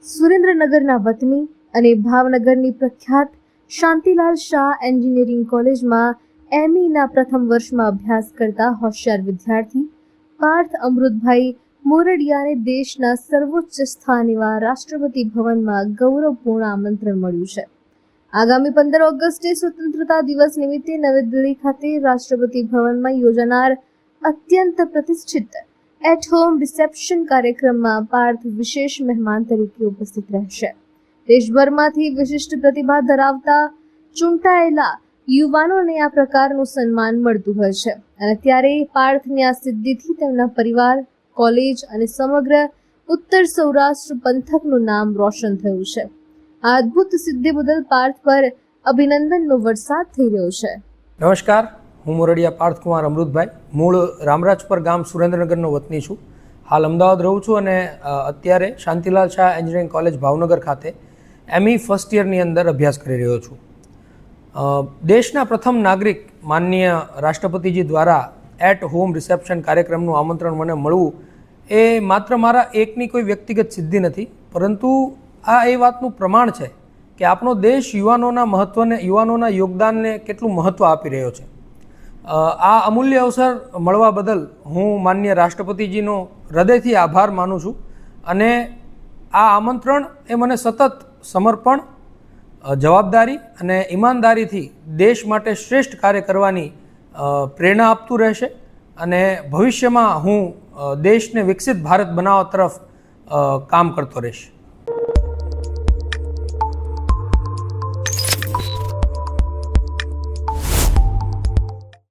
સુરેન્દ્રનગરના વતની અને ભાવનગરની પ્રખ્યાત શાંતિલાલ શાહ એન્જિનિયરિંગ કોલેજમાં એમઈના પ્રથમ વર્ષમાં અભ્યાસ કરતા હોશિયાર વિદ્યાર્થી પાર્થ અમૃતભાઈ મોરડિયાને દેશના સર્વોચ્ચ સ્થાન એવા રાષ્ટ્રપતિ ભવનમાં ગૌરવપૂર્ણ આમંત્રણ મળ્યું છે। આગામી 15 ઓગસ્ટે સ્વતંત્રતા દિવસ નિમિત્તે નવી દિલ્હી ખાતે રાષ્ટ્રપતિ ભવનમાં યોજાનાર અત્યંત પ્રતિષ્ઠિત એટ હોમ રિસેપ્શન કાર્યક્રમમાં પાર્થ વિશેષ મહેમાન તરીકે ઉપસ્થિત રહેશે। દેશભરમાંથી વિશિષ્ટ પ્રતિભા ધરાવતા ચૂંટાયેલા યુવાનોને આ પ્રકારનું સન્માન મળતું હોય છે અને ત્યારે પાર્થની આ સિદ્ધિથી તેમના પરિવાર, કોલેજ અને સમગ્ર ઉત્તર સૌરાષ્ટ્ર પંથકનું નામ રોશન થયું છે। આ અદ્ભુત સિદ્ધિ બદલ પાર્થ પર અભિનંદનનો વરસાદ થઈ રહ્યો છે। નમસ્કાર, હું મોરડિયા પાર્થ કુમાર અમૃતભાઈ, મૂળ રામરાજપર ગામ સુરેન્દ્રનગરનો વતની છું। હાલ અમદાવાદ રહું છું અને અત્યારે શાંતિલાલ શાહ એન્જિનિયરિંગ કોલેજ ભાવનગર ખાતે એમઈ ફર્સ્ટ યરની અંદર અભ્યાસ કરી રહ્યો છું। દેશના પ્રથમ નાગરિક માનનીય રાષ્ટ્રપતિજી દ્વારા એટ હોમ રિસેપ્શન કાર્યક્રમનું આમંત્રણ મને મળવું એ માત્ર મારા એકની કોઈ વ્યક્તિગત સિદ્ધિ નથી, પરંતુ આ એ વાતનું પ્રમાણ છે કે આપણો દેશ યુવાનોના યોગદાનને કેટલું મહત્ત્વ આપી રહ્યો છે। આ અમૂલ્ય અવસર મળવા બદલ હું માનનીય રાષ્ટ્રપતિજીનો હૃદયથી આભાર માનું છું અને આ આમંત્રણ એ મને સતત સમર્પણ, જવાબદારી અને ઈમાનદારીથી દેશ માટે શ્રેષ્ઠ કાર્ય કરવાની પ્રેરણા આપતું રહેશે અને ભવિષ્યમાં હું દેશને વિકસિત ભારત બનાવવા તરફ કામ કરતો રહીશ।